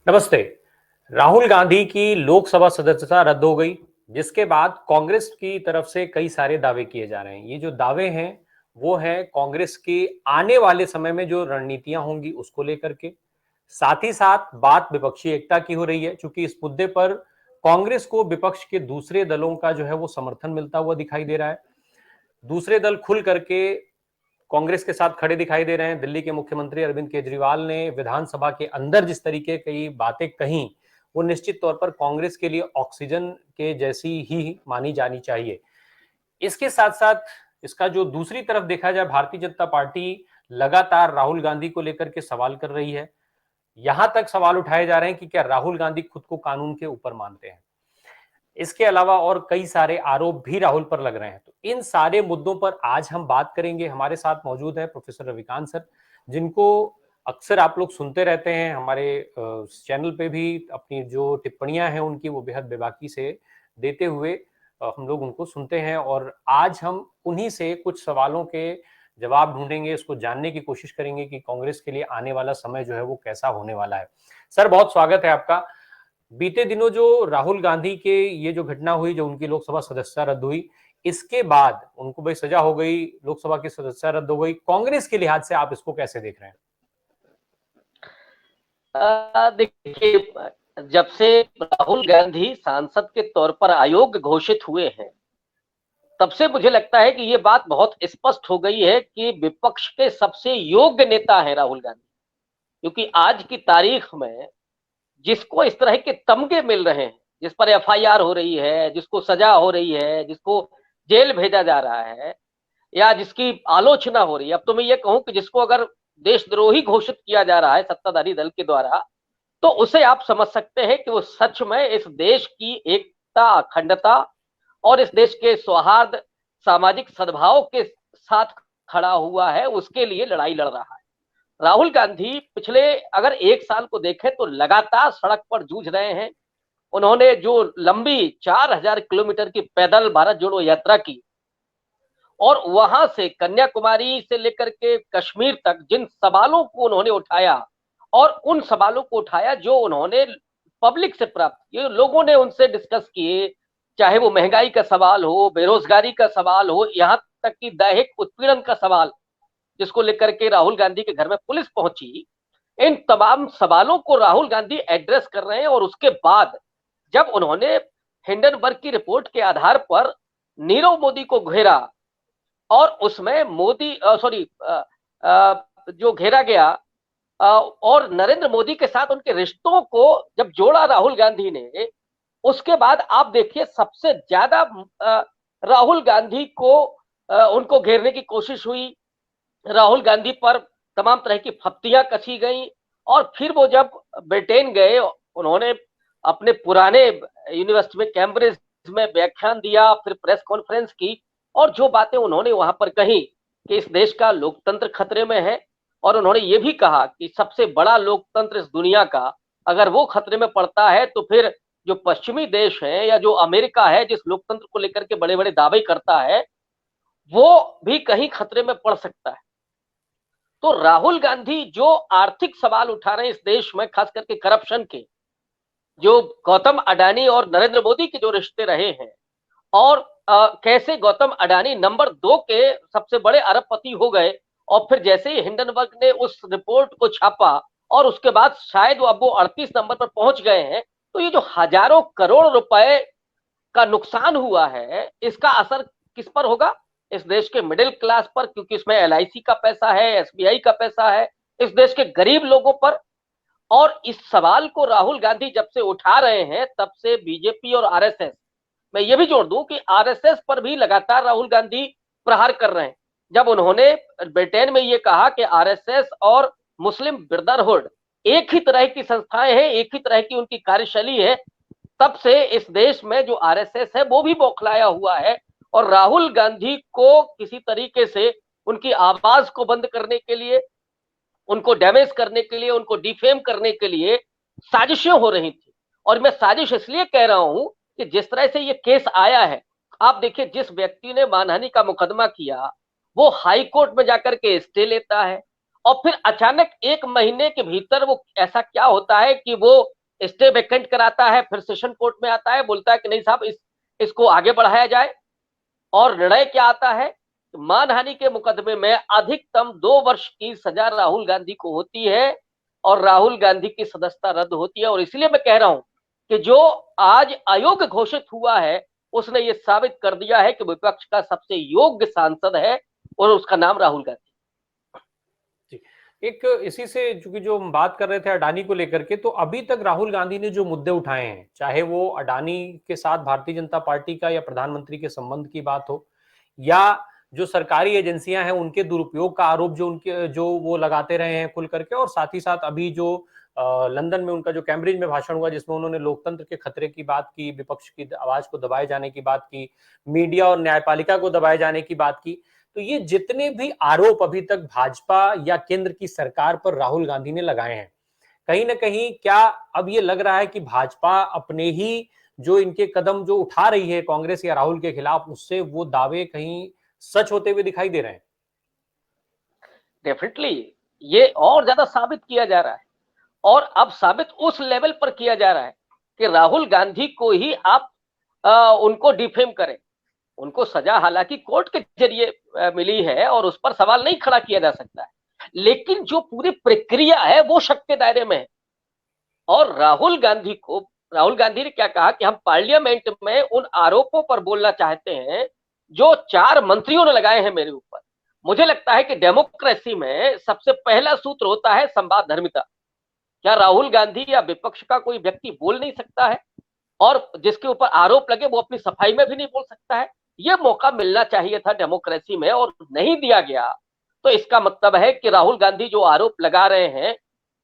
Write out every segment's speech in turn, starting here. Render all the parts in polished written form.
नमस्ते। राहुल गांधी की लोकसभा सदस्यता रद्द हो गई, जिसके बाद कांग्रेस की तरफ से कई सारे दावे किए जा रहे हैं। ये जो दावे हैं, वो है कांग्रेस की आने वाले समय में जो रणनीतियां होंगी उसको लेकर के। साथ ही साथ बात विपक्षी एकता की हो रही है, क्योंकि इस मुद्दे पर कांग्रेस को विपक्ष के दूसरे दलों का जो है वो समर्थन मिलता हुआ दिखाई दे रहा है। दूसरे दल खुल करके कांग्रेस के साथ खड़े दिखाई दे रहे हैं। दिल्ली के मुख्यमंत्री अरविंद केजरीवाल ने विधानसभा के अंदर जिस तरीके की बातें कही, वो निश्चित तौर पर कांग्रेस के लिए ऑक्सीजन के जैसी ही मानी जानी चाहिए। इसके साथ साथ इसका जो दूसरी तरफ देखा जाए, भारतीय जनता पार्टी लगातार राहुल गांधी को लेकर के सवाल कर रही है। यहां तक सवाल उठाए जा रहे हैं कि क्या राहुल गांधी खुद को कानून के ऊपर मानते हैं। इसके अलावा और कई सारे आरोप भी राहुल पर लग रहे हैं। तो इन सारे मुद्दों पर आज हम बात करेंगे। हमारे साथ मौजूद है प्रोफेसर रविकांत सर, जिनको अक्सर आप लोग सुनते रहते हैं। हमारे चैनल पे भी अपनी जो टिप्पणियां हैं उनकी वो बेहद बेबाकी से देते हुए हम लोग उनको सुनते हैं। और आज हम उन्हीं से कुछ सवालों के जवाब ढूंढेंगे, इसको जानने की कोशिश करेंगे कि कांग्रेस के लिए आने वाला समय जो है वो कैसा होने वाला है। सर, बहुत स्वागत है आपका। बीते दिनों जो राहुल गांधी के ये जो घटना हुई, जो उनकी लोकसभा सदस्यता रद्द हुई, इसके बाद उनको भाई सजा हो गई, लोकसभा की सदस्यता रद्द हो गई। कांग्रेस के लिहाज से आप इसको कैसे देख रहे हैं? देखिए, जब से राहुल गांधी सांसद के तौर पर अयोग्य घोषित हुए हैं, तब से मुझे लगता है कि ये बात बहुत स्पष्ट हो गई है कि विपक्ष के सबसे योग्य नेता हैं राहुल गांधी। क्योंकि आज की तारीख में जिसको इस तरह के तमगे मिल रहे हैं, जिस पर एफआईआर हो रही है, जिसको सजा हो रही है, जिसको जेल भेजा जा रहा है, या जिसकी आलोचना हो रही है, अब तो मैं ये कहूं कि जिसको अगर देशद्रोही घोषित किया जा रहा है सत्ताधारी दल के द्वारा, तो उसे आप समझ सकते हैं कि वो सच में इस देश की एकता, अखंडता और इस देश के सौहार्द, सामाजिक सद्भाव के साथ खड़ा हुआ है, उसके लिए लड़ाई लड़ रहा है। राहुल गांधी पिछले अगर एक साल को देखें तो लगातार सड़क पर जूझ रहे हैं। उन्होंने जो लंबी 4000 किलोमीटर की पैदल भारत जोड़ो यात्रा की और वहां से कन्याकुमारी से लेकर के कश्मीर तक जिन सवालों को उन्होंने उठाया और उन सवालों को उठाया जो उन्होंने पब्लिक से प्राप्त किए, लोगों ने उनसे डिस्कस किए, चाहे वो महंगाई का सवाल हो, बेरोजगारी का सवाल हो, यहाँ तक कि दैहिक उत्पीड़न का सवाल, जिसको लेकर के राहुल गांधी के घर में पुलिस पहुंची। इन तमाम सवालों को राहुल गांधी एड्रेस कर रहे हैं। और उसके बाद जब उन्होंने हिंडनबर्ग की रिपोर्ट के आधार पर नीरव मोदी को घेरा और उसमें मोदी जो घेरा गया और नरेंद्र मोदी के साथ उनके रिश्तों को जब जोड़ा राहुल गांधी ने, उसके बाद आप देखिए सबसे ज्यादा राहुल गांधी को उनको घेरने की कोशिश हुई। राहुल गांधी पर तमाम तरह की फप्तियां कसी गई और फिर वो जब ब्रिटेन गए, उन्होंने अपने पुराने यूनिवर्सिटी में कैम्ब्रिज में व्याख्यान दिया, फिर प्रेस कॉन्फ्रेंस की और जो बातें उन्होंने वहां पर कही कि इस देश का लोकतंत्र खतरे में है। और उन्होंने ये भी कहा कि सबसे बड़ा लोकतंत्र इस दुनिया का अगर वो खतरे में पड़ता है तो फिर जो पश्चिमी देश है या जो अमेरिका है, जिस लोकतंत्र को लेकर के बड़े बड़े दावे करता है, वो भी कहीं खतरे में पड़ सकता है। तो राहुल गांधी जो आर्थिक सवाल उठा रहे हैं इस देश में, खास करके करप्शन के, जो गौतम अडानी और नरेंद्र मोदी के जो रिश्ते रहे हैं और कैसे गौतम अडानी नंबर 2 के सबसे बड़े अरबपति हो गए और फिर जैसे ही हिंडनबर्ग ने उस रिपोर्ट को छापा और उसके बाद शायद अब वो 38 नंबर पर पहुंच गए हैं, तो ये जो हजारों करोड़ रुपए का नुकसान हुआ है, इसका असर किस पर होगा? इस देश के मिडिल क्लास पर, क्योंकि इसमें एलआईसी का पैसा है, एसबीआई का पैसा है, इस देश के गरीब लोगों पर। और इस सवाल को राहुल गांधी जब से उठा रहे हैं तब से बीजेपी और आरएसएस, मैं ये भी जोड़ दूं कि आरएसएस पर भी लगातार राहुल गांधी प्रहार कर रहे हैं। जब उन्होंने ब्रिटेन में ये कहा कि आरएसएस और मुस्लिम ब्रदरहुड एक ही तरह की संस्थाएं हैं, एक ही तरह की उनकी कार्यशैली है, तब से इस देश में जो आरएसएस है वो भी बौखलाया हुआ है और राहुल गांधी को किसी तरीके से उनकी आवाज को बंद करने के लिए, उनको डैमेज करने के लिए, उनको डिफेम करने के लिए साजिशें हो रही थी। और मैं साजिश इसलिए कह रहा हूं कि जिस तरह से ये केस आया है, आप देखिए जिस व्यक्ति ने मानहानि का मुकदमा किया वो हाई कोर्ट में जाकर के स्टे लेता है और फिर अचानक 1 महीने के भीतर वो ऐसा क्या होता है कि वो स्टे वेकेंट कराता है, फिर सेशन कोर्ट में आता है, बोलता है कि नहीं साहब इसको आगे बढ़ाया जाए, और निर्णय क्या आता है? मानहानि के मुकदमे में अधिकतम 2 वर्ष की सजा राहुल गांधी को होती है और राहुल गांधी की सदस्यता रद्द होती है। और इसलिए मैं कह रहा हूं कि जो आज आयोग घोषित हुआ है उसने ये साबित कर दिया है कि विपक्ष का सबसे योग्य सांसद है और उसका नाम राहुल गांधी। एक इसी से चूंकि जो हम बात कर रहे थे अडानी को लेकर के, तो अभी तक राहुल गांधी ने जो मुद्दे उठाए हैं, चाहे वो अडानी के साथ भारतीय जनता पार्टी का या प्रधानमंत्री के संबंध की बात हो, या जो सरकारी एजेंसियां हैं उनके दुरुपयोग का आरोप जो वो लगाते रहे हैं खुल करके, और साथ ही साथ अभी जो लंदन में उनका जो कैम्ब्रिज में भाषण हुआ जिसमें उन्होंने लोकतंत्र के खतरे की बात की, विपक्ष की आवाज को दबाए जाने की बात की, मीडिया और न्यायपालिका को दबाए जाने की बात की, तो ये जितने भी आरोप अभी तक भाजपा या केंद्र की सरकार पर राहुल गांधी ने लगाए हैं, कहीं ना कहीं क्या अब ये लग रहा है कि भाजपा अपने ही जो इनके कदम जो उठा रही है कांग्रेस या राहुल के खिलाफ, उससे वो दावे कहीं सच होते हुए दिखाई दे रहे हैं? डेफिनेटली ये और ज्यादा साबित किया जा रहा है, और अब साबित उस लेवल पर किया जा रहा है कि राहुल गांधी को ही आप उनको डिफेम करें। उनको सजा हालांकि कोर्ट के जरिए मिली है और उस पर सवाल नहीं खड़ा किया जा सकता है, लेकिन जो पूरी प्रक्रिया है वो शक के दायरे में है। और राहुल गांधी ने क्या कहा कि हम पार्लियामेंट में उन आरोपों पर बोलना चाहते हैं जो 4 मंत्रियों ने लगाए हैं मेरे ऊपर। मुझे लगता है कि डेमोक्रेसी में सबसे पहला सूत्र होता है संवाद धर्मिता। क्या राहुल गांधी या विपक्ष का कोई व्यक्ति बोल नहीं सकता है, और जिसके ऊपर आरोप लगे वो अपनी सफाई में भी नहीं बोल सकता है? यह मौका मिलना चाहिए था डेमोक्रेसी में और नहीं दिया गया। तो इसका मतलब है कि राहुल गांधी जो आरोप लगा रहे हैं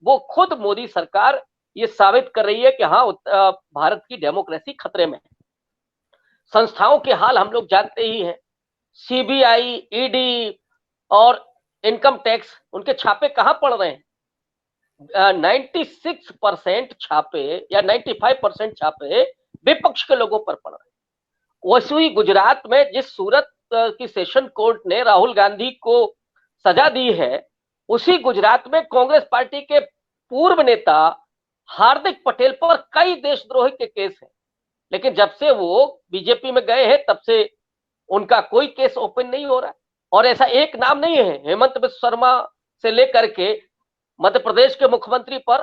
वो खुद मोदी सरकार ये साबित कर रही है कि हाँ, भारत की डेमोक्रेसी खतरे में है। संस्थाओं के हाल हम लोग जानते ही हैं। सीबीआई, ईडी और इनकम टैक्स, उनके छापे कहां पड़ रहे हैं? 96% छापे या 95% छापे विपक्ष के लोगों पर पड़ रहे हैं। वैसे ही गुजरात में जिस सूरत की सेशन कोर्ट ने राहुल गांधी को सजा दी है, उसी गुजरात में कांग्रेस पार्टी के पूर्व नेता हार्दिक पटेल पर कई देशद्रोही के केस हैं, लेकिन जब से वो बीजेपी में गए हैं तब से उनका कोई केस ओपन नहीं हो रहा है। और ऐसा एक नाम नहीं है, हेमंत बिस्वा शर्मा से लेकर के मध्य प्रदेश के मुख्यमंत्री पर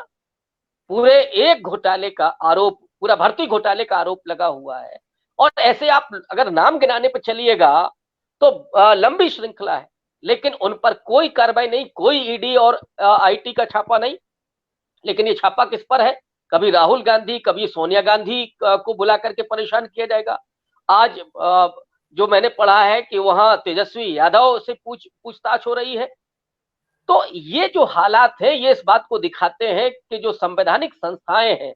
पूरे एक घोटाले का आरोप, पूरा भर्ती घोटाले का आरोप लगा हुआ है। और ऐसे आप अगर नाम गिनाने पर चलिएगा तो लंबी श्रृंखला है, लेकिन उन पर कोई कार्रवाई नहीं, कोई ईडी और आईटी का छापा नहीं। लेकिन ये छापा किस पर है? कभी राहुल गांधी, कभी सोनिया गांधी को बुला करके परेशान किया जाएगा। आज जो मैंने पढ़ा है कि वहां तेजस्वी यादव से पूछताछ हो रही है। तो ये जो हालात है ये इस बात को दिखाते हैं कि जो संवैधानिक संस्थाएं हैं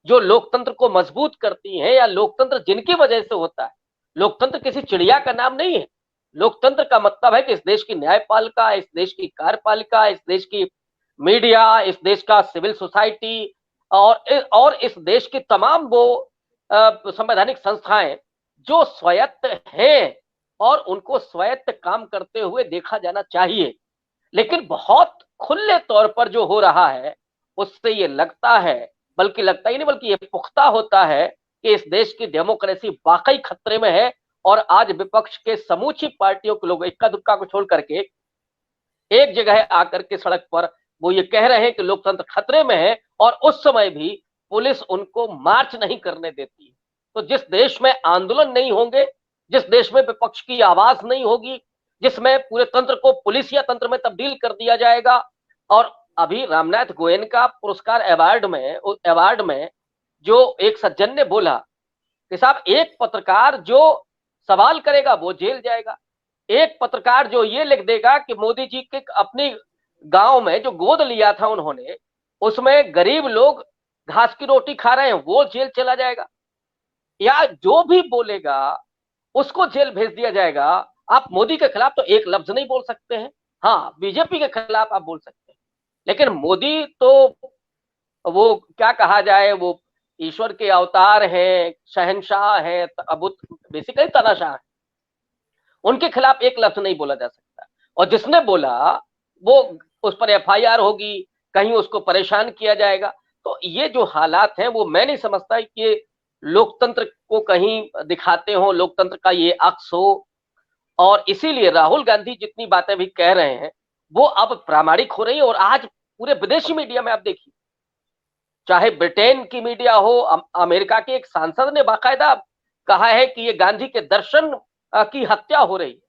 जो लोकतंत्र को मजबूत करती हैं, या लोकतंत्र जिनकी वजह से होता है, लोकतंत्र किसी चिड़िया का नाम नहीं है। लोकतंत्र का मतलब है कि इस देश की न्यायपालिका, इस देश की कार्यपालिका, इस देश की मीडिया, इस देश का सिविल सोसाइटी और इस देश की तमाम वो संवैधानिक संस्थाएं जो स्वायत्त हैं और उनको स्वायत्त काम करते हुए देखा जाना चाहिए। लेकिन बहुत खुले तौर पर जो हो रहा है उससे ये लगता है, बल्कि लगता ही नहीं बल्कि ये पुख्ता होता है कि इस देश की डेमोक्रेसी वाकई खतरे में है। और आज विपक्ष के समूची पार्टियों के लोग इक्का दुक्का को छोड़ करके एक जगह आकर के सड़क पर वो ये कह रहे हैं कि लोकतंत्र खतरे में है, और उस समय भी पुलिस उनको मार्च नहीं करने देती। तो जिस देश में आंदोलन नहीं होंगे, जिस देश में विपक्ष की आवाज नहीं होगी, जिसमें पूरे तंत्र को पुलिसिया तंत्र में तब्दील कर दिया जाएगा। और अभी रामनाथ गोयन का पुरस्कार अवार्ड में जो एक सज्जन ने बोला कि साहब एक पत्रकार जो सवाल करेगा वो जेल जाएगा, एक पत्रकार जो ये लिख देगा कि मोदी जी के अपनी गांव में जो गोद लिया था उन्होंने, उसमें गरीब लोग घास की रोटी खा रहे हैं, वो जेल चला जाएगा। या जो भी बोलेगा उसको जेल भेज दिया जाएगा। आप मोदी के खिलाफ तो एक लफ्ज नहीं बोल सकते हैं, हाँ बीजेपी के खिलाफ आप बोल सकते हैं, लेकिन मोदी तो वो क्या कहा जाए, वो ईश्वर के अवतार हैं, शहंशाह हैं, बेसिकली तानाशाह है। उनके खिलाफ एक लफ्ज नहीं बोला जा सकता, और जिसने बोला वो उस पर एफआईआर होगी, कहीं उसको परेशान किया जाएगा। तो तो ये जो हालात हैं वो मैं नहीं समझता कि लोकतंत्र को कहीं दिखाते हो, लोकतंत्र का ये अक्स हो। और इसीलिए राहुल गांधी जितनी बातें भी कह रहे हैं वो अब प्रामाणिक हो रही है। और आज पूरे विदेशी मीडिया में आप देखिए, चाहे ब्रिटेन की मीडिया हो, अमेरिका के एक सांसद ने बाकायदा कहा है कि ये गांधी के दर्शन की हत्या हो रही है।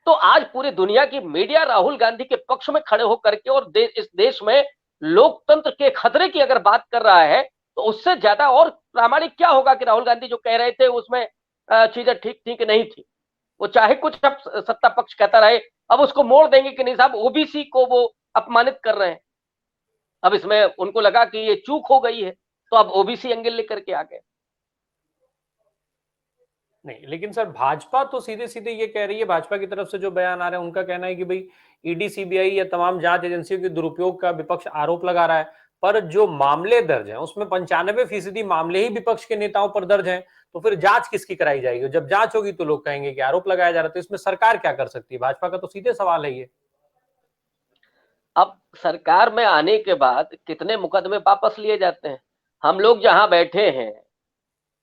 तो आज पूरी दुनिया की मीडिया राहुल गांधी के पक्ष में खड़े होकर के और इस देश में लोकतंत्र के खतरे की अगर बात कर रहा है तो उससे ज्यादा और प्रामाणिक क्या होगा कि राहुल गांधी जो कह रहे थे उसमें चीजें ठीक थी कि नहीं थी। वो चाहे कुछ अब सत्ता पक्ष कहता रहे, अब उसको मोड़ देंगे कि नहीं साहब ओबीसी को वो अपमानित कर रहे हैं। अब इसमें उनको लगा कि ये चूक हो गई है तो अब ओबीसी एंगल लेकर के आ गए। नहीं, लेकिन सर भाजपा तो सीधे सीधे ये कह रही है, भाजपा की तरफ से जो बयान आ रहा है उनका कहना है कि भाई ईडी सीबीआई या तमाम जांच एजेंसियों के दुरुपयोग का विपक्ष आरोप लगा रहा है, पर जो मामले दर्ज हैं उसमें 95% मामले ही विपक्ष के नेताओं पर दर्ज हैं। तो फिर जांच किसकी कराई जाएगी? जब जांच होगी तो लोग कहेंगे कि आरोप लगाया जा रहा है। तो इसमें सरकार क्या कर सकती है? भाजपा का तो सीधे सवाल है ये। अब सरकार में आने के बाद कितने मुकदमे वापस लिए जाते हैं? हम लोग जहां बैठे हैं,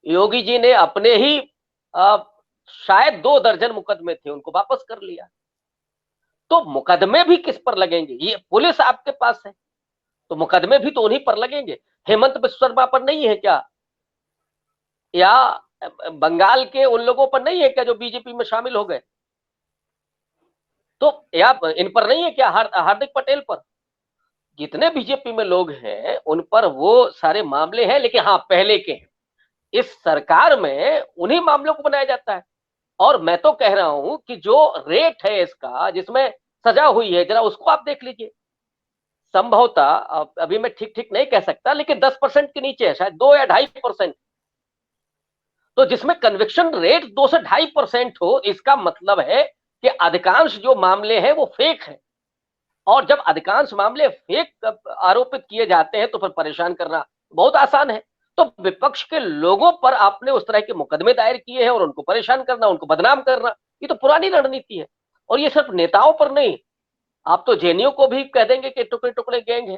योगी जी ने अपने ही शायद 2 दर्जन मुकदमे थे उनको वापस कर लिया। तो मुकदमे भी किस पर लगेंगे? ये पुलिस आपके पास है तो मुकदमे भी तो उन्हीं पर लगेंगे। हेमंत बिस्वा शर्मा पर नहीं है क्या? या बंगाल के उन लोगों पर नहीं है क्या जो बीजेपी में शामिल हो गए? तो या इन पर नहीं है क्या? हार्दिक पटेल पर? जितने बीजेपी में लोग हैं उन पर वो सारे मामले हैं, लेकिन हाँ पहले के हैं। इस सरकार में उन्हीं मामलों को बनाया जाता है। और मैं तो कह रहा हूं कि जो रेट है इसका, जिसमें सजा हुई है, जरा उसको आप देख लीजिए। संभवतः अभी मैं ठीक ठीक नहीं कह सकता, लेकिन 10% के नीचे है, शायद 2 या 2.5%। तो जिसमें कन्विक्शन रेट 2 से 2.5% हो, इसका मतलब है कि अधिकांश जो मामले हैं वो फेक है। और जब अधिकांश मामले फेक आरोपित किए जाते हैं तो फिर परेशान करना बहुत आसान है। तो विपक्ष के लोगों पर आपने उस तरह के मुकदमे दायर किए हैं और उनको परेशान करना, उनको बदनाम करना, ये तो पुरानी रणनीति है। और ये सिर्फ नेताओं पर नहीं, आप तो जेएनयू को भी कह देंगे कि टुकड़े टुकड़े गैंग है।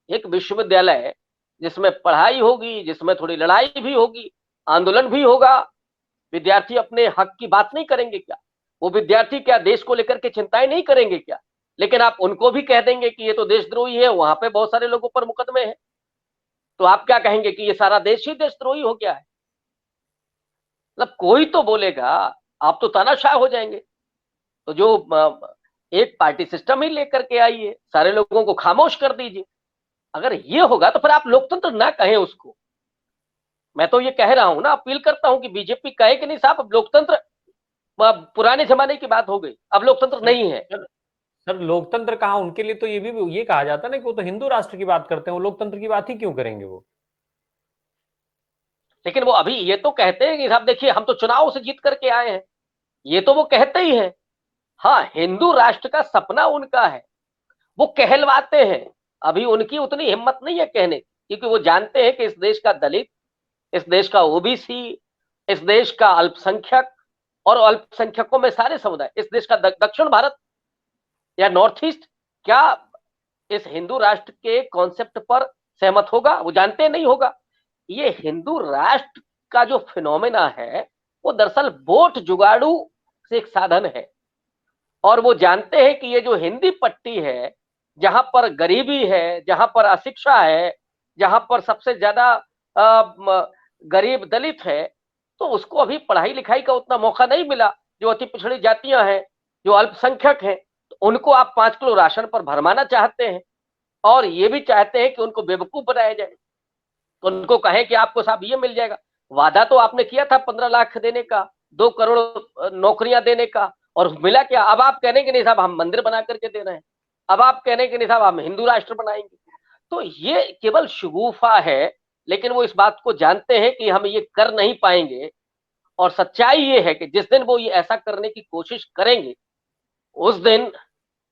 एक विश्वविद्यालय है जिसमें पढ़ाई होगी, जिसमें थोड़ी लड़ाई भी होगी, आंदोलन भी होगा। विद्यार्थी अपने हक की बात नहीं करेंगे क्या? वो विद्यार्थी क्या देश को लेकर के चिंताएं नहीं करेंगे क्या? लेकिन आप उनको भी कह देंगे कि ये तो देशद्रोही है, वहां पे बहुत सारे लोगों पर मुकदमे हैं। तो आप क्या कहेंगे कि ये सारा देश ही देशद्रोही हो गया है? मतलब कोई तो बोलेगा, आप तो तानाशाह हो जाएंगे। तो जो एक पार्टी सिस्टम ही लेकर के आइए, सारे लोगों को खामोश कर दीजिए। अगर ये होगा तो फिर आप लोकतंत्र ना कहें उसको। मैं तो ये कह रहा हूं ना, अपील करता हूं कि बीजेपी कहे कि नहीं साहब अब लोकतंत्र पुराने जमाने की बात हो गई, अब लोकतंत्र नहीं है। सर लोकतंत्र कहाँ? उनके लिए तो ये कहा जाता है ना कि वो तो हिंदू राष्ट्र की बात करते हैं, वो लोकतंत्र की बात ही क्यों करेंगे वो? लेकिन वो अभी ये तो कहते हैं कि साहब देखिए हम तो चुनाव से जीत करके आए हैं, ये तो वो कहते ही हैं। हाँ, हिंदू राष्ट्र का सपना उनका है, वो कहलवाते हैं। अभी उनकी उतनी हिम्मत नहीं है कहने, क्योंकि वो जानते हैं कि इस देश का दलित, इस देश का ओबीसी, इस देश का अल्पसंख्यक, और अल्पसंख्यकों में सारे समुदाय, इस देश का दक्षिण भारत या नॉर्थ ईस्ट क्या इस हिंदू राष्ट्र के कॉन्सेप्ट पर सहमत होगा? वो जानते नहीं होगा। ये हिंदू राष्ट्र का जो फिनोमेना है वो दरअसल वोट जुगाड़ू से एक साधन है। और वो जानते हैं कि ये जो हिंदी पट्टी है, जहां पर गरीबी है, जहां पर अशिक्षा है, जहां पर सबसे ज्यादा गरीब दलित है, तो उसको अभी पढ़ाई लिखाई का उतना मौका नहीं मिला। जो अति पिछड़ी जातियां हैं, जो अल्पसंख्यक हैं, तो उनको आप 5 किलो राशन पर भरमाना चाहते हैं। और ये भी चाहते हैं कि उनको बेवकूफ बनाया जाए, तो उनको कहें कि आपको साहब ये मिल जाएगा। वादा तो आपने किया था 15 लाख देने का, 2 करोड़ नौकरियां देने का, और मिला क्या? अब आप कहने के नहीं साहब हम मंदिर बना करके दे रहे हैं, अब आप कहने के नहीं साहब हम हिंदू राष्ट्र बनाएंगे। तो ये केवल शगुफा है, लेकिन वो इस बात को जानते हैं कि हम ये कर नहीं पाएंगे। और सच्चाई ये है कि जिस दिन वो ये ऐसा करने की कोशिश करेंगे, उस दिन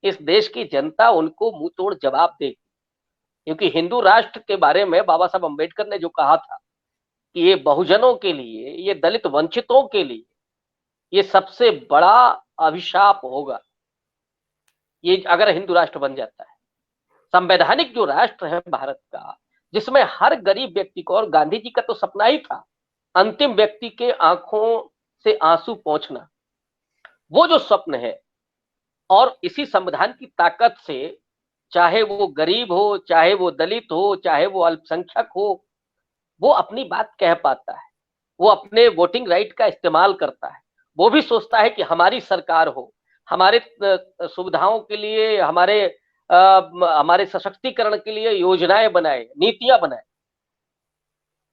इस देश की जनता उनको मुंह तोड़ जवाब देगी। क्योंकि हिंदू राष्ट्र के बारे में बाबा साहब अम्बेडकर ने जो कहा था कि ये बहुजनों के लिए, ये दलित वंचितों के लिए ये सबसे बड़ा अभिशाप होगा, ये अगर हिंदू राष्ट्र बन जाता है। संवैधानिक जो राष्ट्र है भारत का, जिसमें हर गरीब व्यक्ति को, और गांधी जी का तो सपना ही था अंतिम व्यक्ति के आंखों से आंसू पहुंचना, वो जो स्वप्न है, और इसी संविधान की ताकत से चाहे वो गरीब हो, चाहे वो दलित हो, चाहे वो अल्पसंख्यक हो, वो अपनी बात कह पाता है, वो अपने वोटिंग राइट का इस्तेमाल करता है, वो भी सोचता है कि हमारी सरकार हो, हमारे सुविधाओं के लिए, हमारे सशक्तिकरण के लिए योजनाएं बनाए, नीतियां बनाए।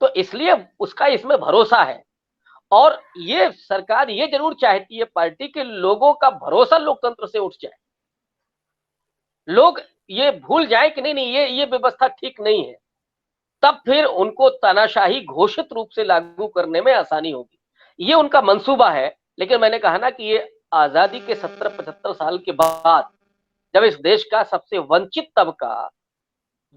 तो इसलिए उसका इसमें भरोसा है, और ये सरकार ये जरूर चाहती है पार्टी के लोगों का भरोसा लोकतंत्र से उठ जाए, लोग ये भूल जाए कि नहीं नहीं ये व्यवस्था ठीक नहीं है, तब फिर उनको तानाशाही घोषित रूप से लागू करने में आसानी होगी। ये उनका मंसूबा है। लेकिन मैंने कहा ना कि ये आजादी के 70-75 साल के बाद, जब इस देश का सबसे वंचित तबका,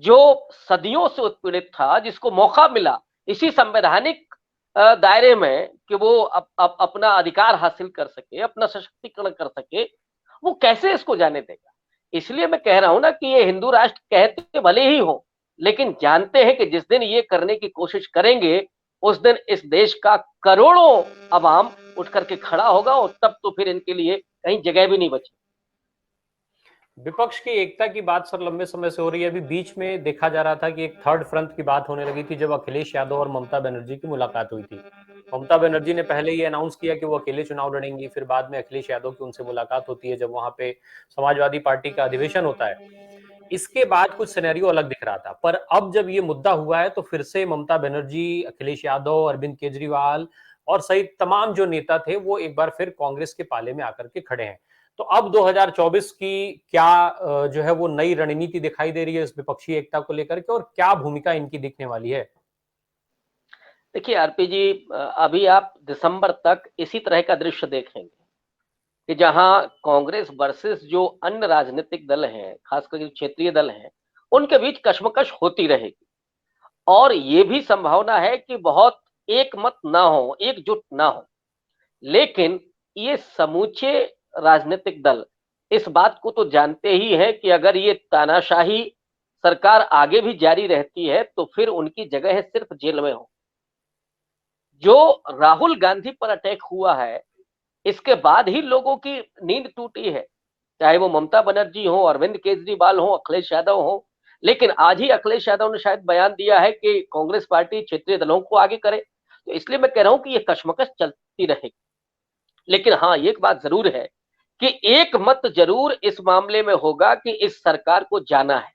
जो सदियों से उत्पीड़ित था, जिसको मौका मिला इसी संवैधानिक दायरे में कि वो अपना अधिकार हासिल कर सके, अपना सशक्तिकरण कर सके, वो कैसे इसको जाने देगा। इसलिए मैं कह रहा हूं ना कि ये हिंदू राष्ट्र कहते भले ही हो, लेकिन जानते हैं कि जिस दिन ये करने की कोशिश करेंगे, उस दिन इस देश का करोड़ों अवाम उठ करके खड़ा होगा, और तब तो फिर इनके लिए कहीं जगह भी नहीं बची। विपक्ष की एकता की बात सर लंबे समय से हो रही है। अभी बीच में देखा जा रहा था कि एक थर्ड फ्रंट की बात होने लगी थी जब अखिलेश यादव और ममता बनर्जी की मुलाकात हुई थी। ममता बनर्जी ने पहले ये अनाउंस किया कि वो अकेले चुनाव लड़ेंगी, फिर बाद में अखिलेश यादव की उनसे मुलाकात होती है जब वहां पे समाजवादी पार्टी का अधिवेशन होता है। इसके बाद कुछ सिनेरियो अलग दिख रहा था, पर अब जब ये मुद्दा हुआ है तो फिर से ममता बनर्जी, अखिलेश यादव, अरविंद केजरीवाल और सहित तमाम जो नेता थे वो एक बार फिर कांग्रेस के पाले में आकर के खड़े हैं। तो अब 2024 की क्या जो है वो नई रणनीति दिखाई दे रही है इस विपक्षी एकता को लेकर के, और क्या भूमिका इनकी दिखने वाली है? देखिए आरपी जी, अभी आप दिसंबर तक इसी तरह का दृश्य देखेंगे कि जहां कांग्रेस वर्सेस जो अन्य राजनीतिक दल हैं, खासकर जो क्षेत्रीय दल हैं, उनके बीच कश्मकश होती रहेगी। और ये भी संभावना है कि बहुत एक मत ना हो, एकजुट ना हो। लेकिन ये समूचे राजनीतिक दल इस बात को तो जानते ही है कि अगर ये तानाशाही सरकार आगे भी जारी रहती है तो फिर उनकी जगह है सिर्फ जेल में हो। जो राहुल गांधी पर अटैक हुआ है, इसके बाद ही लोगों की नींद टूटी है, चाहे वो ममता बनर्जी हो, अरविंद केजरीवाल हो, अखिलेश यादव हो। लेकिन आज ही अखिलेश यादव ने शायद बयान दिया है कि कांग्रेस पार्टी क्षेत्रीय दलों को आगे करे। तो इसलिए मैं कह रहा हूं कि ये कश्मकश चलती रहेगी। लेकिन हाँ, एक बात जरूर है कि एक मत जरूर इस मामले में होगा कि इस सरकार को जाना है,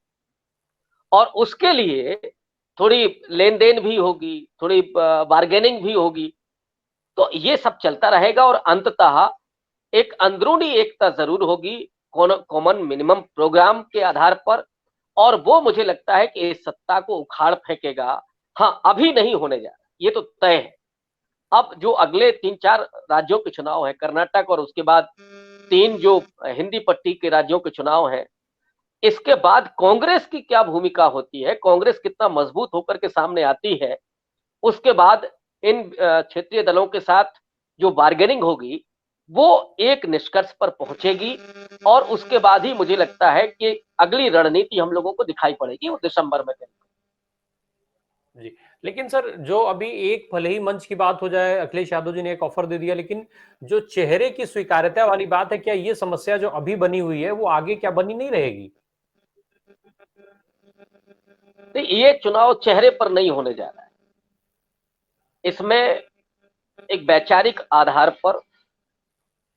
और उसके लिए थोड़ी लेन देन भी होगी, थोड़ी बार्गेनिंग भी होगी। तो ये सब चलता रहेगा, और अंततः एक अंदरूनी एकता जरूर होगी कॉमन मिनिमम प्रोग्राम के आधार पर, और वो मुझे लगता है कि इस सत्ता को उखाड़ फेंकेगा। हाँ, अभी नहीं होने जा रहा, ये तो तय है। अब जो अगले 3-4 राज्यों के चुनाव है, कर्नाटक और उसके बाद 3 जो हिंदी पट्टी के राज्यों के चुनाव हैं, इसके बाद कांग्रेस की क्या भूमिका होती है, कांग्रेस कितना मजबूत होकर के सामने आती है, उसके बाद इन क्षेत्रीय दलों के साथ जो बार्गेनिंग होगी वो एक निष्कर्ष पर पहुंचेगी, और उसके बाद ही मुझे लगता है कि अगली रणनीति हम लोगों को दिखाई पड़ेगी, वो दिसंबर में। जी, लेकिन सर जो अभी एक भले ही मंच की बात हो जाए, अखिलेश यादव जी ने एक ऑफर दे दिया, लेकिन जो चेहरे की स्वीकार्यता वाली बात है, क्या ये समस्या जो अभी बनी हुई है वो आगे क्या बनी नहीं रहेगी? तो ये चुनाव चेहरे पर नहीं होने जा रहा है, इसमें एक वैचारिक आधार पर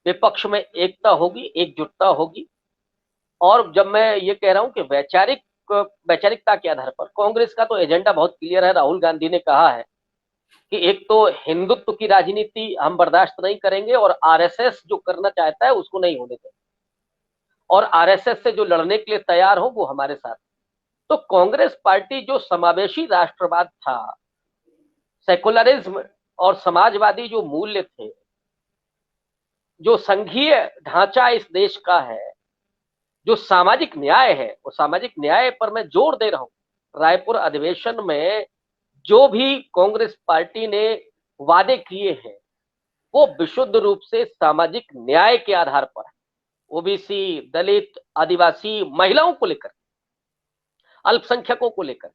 विपक्ष में एकता होगी, एकजुटता होगी। और जब मैं ये कह रहा हूं कि वैचारिकता के आधार पर, कांग्रेस का तो एजेंडा बहुत क्लियर है। राहुल गांधी ने कहा है कि एक तो हिंदुत्व की राजनीति हम बर्दाश्त नहीं करेंगे, और आरएसएस जो करना चाहता है उसको नहीं होने देंगे, और आरएसएस से जो लड़ने के लिए तैयार हो वो हमारे साथ। तो कांग्रेस पार्टी जो समावेशी राष्ट्रवाद था, सेकुलरिज्म और समाजवादी जो मूल्य थे, जो संघीय ढांचा इस देश का है, जो सामाजिक न्याय है, वो सामाजिक न्याय पर मैं जोर दे रहा हूं। रायपुर अधिवेशन में जो भी कांग्रेस पार्टी ने वादे किए हैं वो विशुद्ध रूप से सामाजिक न्याय के आधार पर है। ओबीसी, दलित, आदिवासी, महिलाओं को लेकर, अल्पसंख्यकों को लेकर।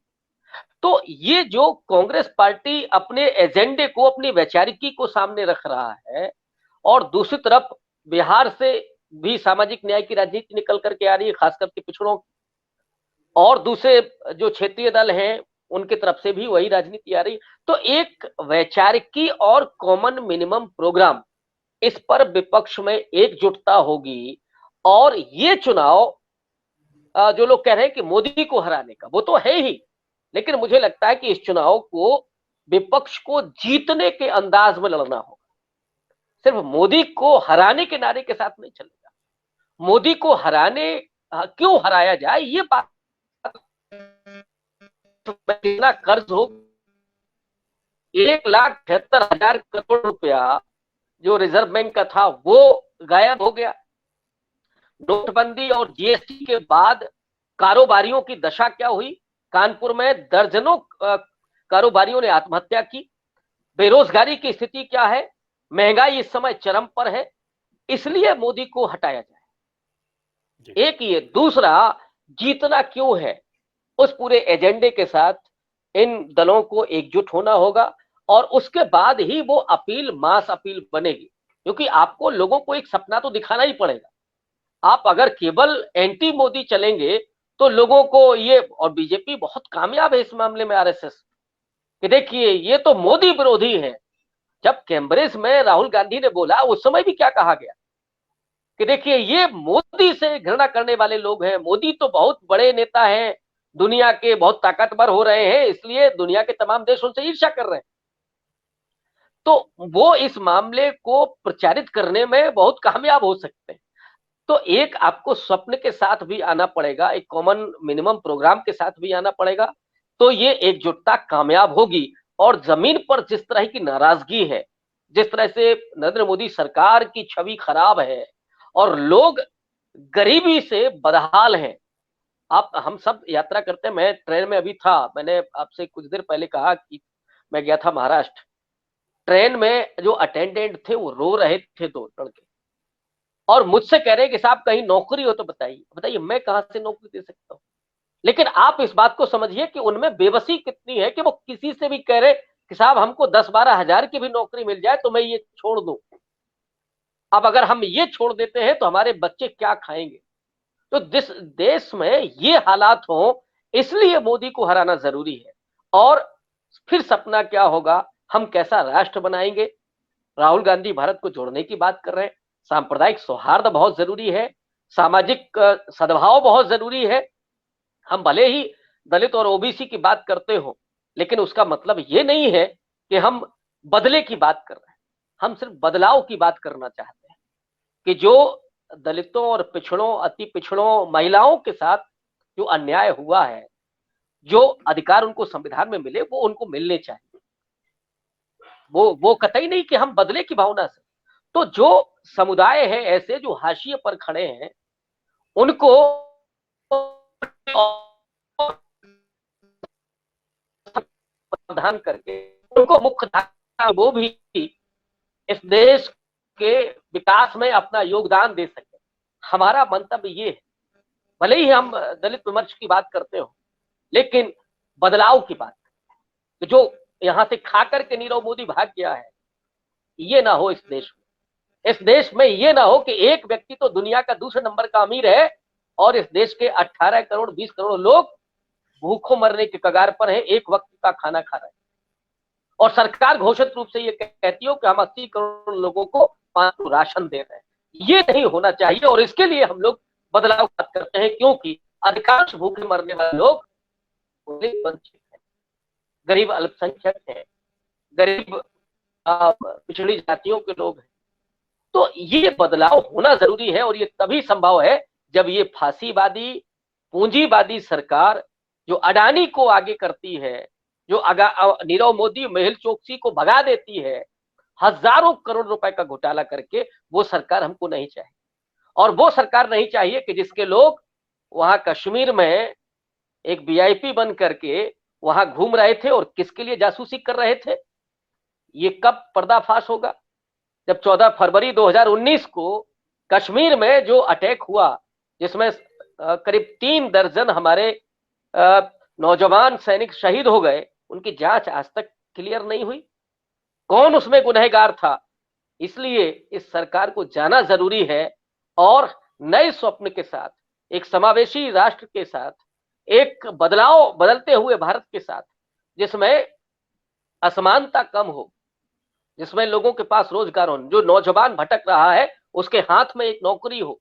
तो ये जो कांग्रेस पार्टी अपने एजेंडे को, अपनी वैचारिकी को सामने रख रहा है, और दूसरी तरफ बिहार से भी सामाजिक न्याय की राजनीति निकल करके आ रही है, खास करके पिछड़ों, और दूसरे जो क्षेत्रीय दल हैं उनके तरफ से भी वही राजनीति आ रही है। तो एक वैचारिकी और कॉमन मिनिमम प्रोग्राम, इस पर विपक्ष में एकजुटता होगी, और ये चुनाव जो लोग कह रहे हैं कि मोदी को हराने का, वो तो है ही, लेकिन मुझे लगता है कि इस चुनाव को विपक्ष को जीतने के अंदाज में लड़ना होगा। सिर्फ मोदी को हराने के नारे के साथ नहीं चलेगा। मोदी को हराने क्यों हराया जाए, ये बात, कितना कर्ज हो, 1,78,000 करोड़ रुपया जो रिजर्व बैंक का था वो गायब हो गया। नोटबंदी और जीएसटी के बाद कारोबारियों की दशा क्या हुई? कानपुर में दर्जनों कारोबारियों ने आत्महत्या की। बेरोजगारी की स्थिति क्या है? महंगाई इस समय चरम पर है। इसलिए मोदी को हटाया जाए। एक ये, दूसरा, जीतना क्यों है, उस पूरे एजेंडे के साथ इन दलों को एकजुट होना होगा, और उसके बाद ही वो अपील मास अपील बनेगी, क्योंकि आपको लोगों को एक सपना तो दिखाना ही पड़ेगा। आप अगर केवल एंटी मोदी चलेंगे तो लोगों को ये, और बीजेपी बहुत कामयाब है इस मामले में, आरएसएस, कि देखिए ये तो मोदी विरोधी है। जब कैम्ब्रिज में राहुल गांधी ने बोला, उस समय भी क्या कहा गया कि देखिए ये मोदी से घृणा करने वाले लोग हैं, मोदी तो बहुत बड़े नेता हैं, दुनिया के बहुत ताकतवर हो रहे हैं, इसलिए दुनिया के तमाम देश उनसे ईर्ष्या कर रहे हैं। तो वो इस मामले को प्रचारित करने में बहुत कामयाब हो सकते हैं। तो एक आपको स्वप्न के साथ भी आना पड़ेगा, एक कॉमन मिनिमम प्रोग्राम के साथ भी आना पड़ेगा, तो ये एकजुटता कामयाब होगी। और जमीन पर जिस तरह की नाराजगी है, जिस तरह से नरेंद्र मोदी सरकार की छवि खराब है और लोग गरीबी से बदहाल हैं। आप, हम सब यात्रा करते हैं, मैं ट्रेन में अभी था, मैंने आपसे कुछ देर पहले कहा कि मैं गया था महाराष्ट्र। ट्रेन में जो अटेंडेंट थे वो रो रहे थे, दो लड़के, और मुझसे कह रहे हैं कि साहब कहीं नौकरी हो तो बताइए। बताइए मैं कहां से नौकरी दे सकता हूं? लेकिन आप इस बात को समझिए कि उनमें बेबसी कितनी है कि वो किसी से भी कह रहे कि साहब हमको 10-12 हजार की भी नौकरी मिल जाए तो मैं ये छोड़ दूं। अब अगर हम ये छोड़ देते हैं तो हमारे बच्चे क्या खाएंगे? तो जिस देश में ये हालात हो, इसलिए मोदी को हराना जरूरी है। और फिर सपना क्या होगा, हम कैसा राष्ट्र बनाएंगे? राहुल गांधी भारत को जोड़ने की बात कर रहे हैं। सांप्रदायिक सौहार्द बहुत जरूरी है, सामाजिक सद्भाव बहुत जरूरी है। हम भले ही दलित और ओबीसी की बात करते हो, लेकिन उसका मतलब ये नहीं है कि हम बदले की बात कर रहे हैं। हम सिर्फ बदलाव की बात करना चाहते हैं कि जो दलितों और पिछड़ों, अति पिछड़ों, महिलाओं के साथ जो अन्याय हुआ है, जो अधिकार उनको संविधान में मिले, वो उनको मिलने चाहिए। वो कतई नहीं कि हम बदले की भावना से। तो जो समुदाय है ऐसे जो हाशिए पर खड़े हैं, उनको समाधान करके उनको मुख्य धारा, वो भी इस देश के विकास में अपना योगदान दे सके। हमारा मंतव्य ये है, भले ही हम दलित विमर्श की बात करते हो, लेकिन बदलाव की बात, जो यहां से खा करके नीरव मोदी भाग गया है, ये ना हो इस देश में। इस देश में ये ना हो कि एक व्यक्ति तो दुनिया का दूसरे नंबर का अमीर है और इस देश के 18 करोड़ 20 करोड़ लोग भूखों मरने के कगार पर है, एक वक्त का खाना खा रहे हैं, और सरकार घोषित रूप से ये कहती हो कि हम 80 करोड़ लोगों को 5 राशन दे रहे हैं। ये नहीं होना चाहिए, और इसके लिए हम लोग बदलाव बात करते हैं, क्योंकि अधिकांश भूखे मरने वाले लोग वंचित हैं, गरीब अल्पसंख्यक हैं, गरीब पिछड़ी जातियों के लोग हैं। तो ये बदलाव होना जरूरी है, और ये तभी संभव है जब ये फांसीवादी, पूंजीवादी सरकार जो अडानी को आगे करती है, जो नीरव मोदी, मेहुल चोकसी को भगा देती है, हजारों करोड़ रुपए का घोटाला करके, वो सरकार हमको नहीं चाहिए। और वो सरकार नहीं चाहिए कि जिसके लोग वहां कश्मीर में एक वीआईपी बन करके वहां घूम रहे थे और किसके लिए जासूसी कर रहे थे। ये कब पर्दाफाश होगा? जब 14 फरवरी 2019 को कश्मीर में जो अटैक हुआ, जिसमें करीब 3 दर्जन हमारे नौजवान सैनिक शहीद हो गए, उनकी जांच आज तक क्लियर नहीं हुई, कौन उसमें गुनहगार था। इसलिए इस सरकार को जाना जरूरी है और नए स्वप्न के साथ, एक समावेशी राष्ट्र के साथ, एक बदलते हुए भारत के साथ, जिसमें असमानता कम हो, जिसमें लोगों के पास रोजगार हो, जो नौजवान भटक रहा है उसके हाथ में एक नौकरी हो।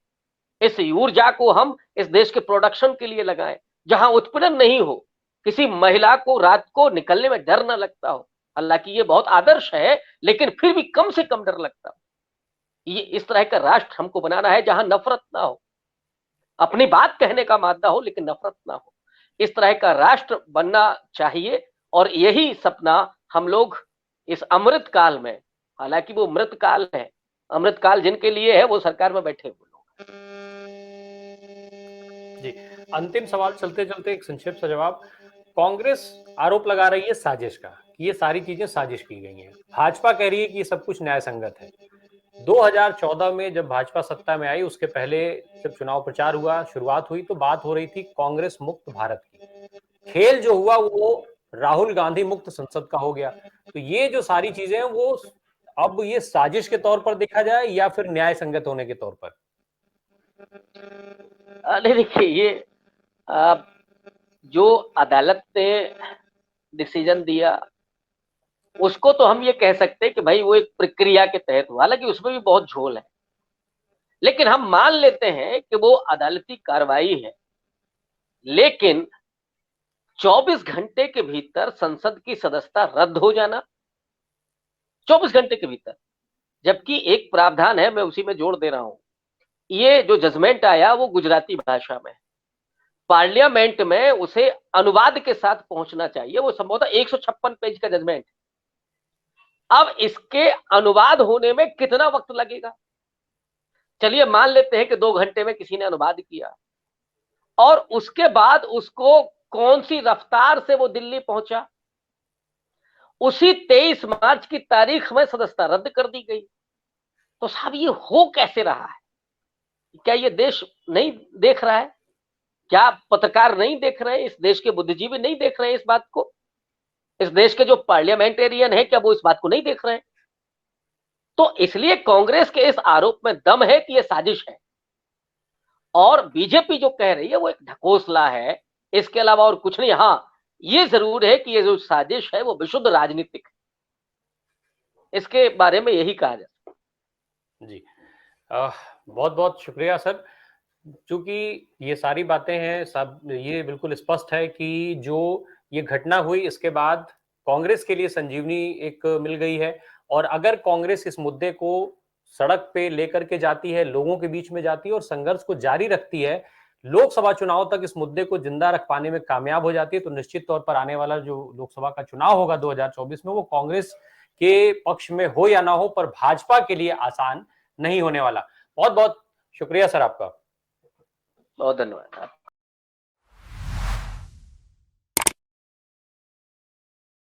इस ऊर्जा को हम इस देश के प्रोडक्शन के लिए लगाएं, जहां उत्पीड़न नहीं हो, किसी महिला को रात को निकलने में डर न लगता हो। हालांकि ये बहुत आदर्श है, लेकिन फिर भी कम से कम डर लगता हो। ये इस तरह का राष्ट्र हमको बनाना है जहां नफरत ना हो, अपनी बात कहने का मादा हो लेकिन नफरत ना हो। इस तरह का राष्ट्र बनना चाहिए और यही सपना हम लोग इस अमृत काल में, हालांकि वो मृत काल है, अमृत काल जिनके लिए है वो सरकार में बैठे हुए लोग। जी, अंतिम सवाल चलते चलते एक संक्षिप्त सा जवाब। कांग्रेस आरोप लगा रही है साजिश का, कि ये सारी चीजें साजिश की गई हैं। भाजपा कह रही है कि ये सब कुछ न्याय संगत है। 2014 में जब भाजपा सत्ता में आई, उसके पहले जब चुनाव प्रचार हुआ, शुरुआत हुई, तो बात हो रही थी कांग्रेस मुक्त भारत की। खेल जो हुआ वो राहुल गांधी मुक्त संसद का हो गया। तो ये जो सारी चीजें हैं वो अब ये साजिश के तौर पर देखा जाए या फिर न्याय संगत होने के तौर पर? नहीं, देखिए ये जो अदालत ने डिसीजन दिया उसको तो हम ये कह सकते हैं कि भाई वो एक प्रक्रिया के तहत हुआ, हालांकि उसमें भी बहुत झोल है, लेकिन हम मान लेते हैं कि वो अदालती कार्रवाई है। लेकिन 24 घंटे के भीतर संसद की सदस्यता रद्द हो जाना, 24 घंटे के भीतर, जबकि एक प्रावधान है, मैं उसी में जोड़ दे रहा हूं, ये जो जजमेंट आया वो गुजराती भाषा में, पार्लियामेंट में उसे अनुवाद के साथ पहुंचना चाहिए, वो संभवतः 156 पेज का जजमेंट। अब इसके अनुवाद होने में कितना वक्त लगेगा? चलिए मान लेते हैं कि 2 घंटे में किसी ने अनुवाद किया, और उसके बाद उसको कौन सी रफ्तार से वो दिल्ली पहुंचा, उसी 23 मार्च की तारीख में सदस्यता रद्द कर दी गई। तो साहब ये हो कैसे रहा है? क्या ये देश नहीं देख रहा है? क्या पत्रकार नहीं देख रहे हैं? इस देश के बुद्धिजीवी नहीं देख रहे हैं इस बात को? इस देश के जो पार्लियामेंटेरियन है, क्या वो इस बात को नहीं देख रहे हैं? तो इसलिए कांग्रेस के इस आरोप में दम है कि यह साजिश है, और बीजेपी जो कह रही है वो एक ढकोसला है, इसके अलावा और कुछ नहीं। हाँ, ये जरूर है कि ये जो साजिश है वो विशुद्ध राजनीतिक है, इसके बारे में यही कहा जाए। जी, बहुत बहुत शुक्रिया सर। चूंकि ये सारी बातें हैं, सब ये बिल्कुल स्पष्ट है कि जो ये घटना हुई इसके बाद कांग्रेस के लिए संजीवनी एक मिल गई है। और अगर कांग्रेस इस मुद्दे को सड़क पे लेकर के जाती है, लोगों के बीच में जाती है और संघर्ष को जारी रखती है, लोकसभा चुनाव तक इस मुद्दे को जिंदा रख पाने में कामयाब हो जाती है, तो निश्चित तौर पर आने वाला जो लोकसभा का चुनाव होगा 2024 में, वो कांग्रेस के पक्ष में हो या ना हो, पर भाजपा के लिए आसान नहीं होने वाला। बहुत बहुत शुक्रिया सर आपका। बहुत धन्यवाद।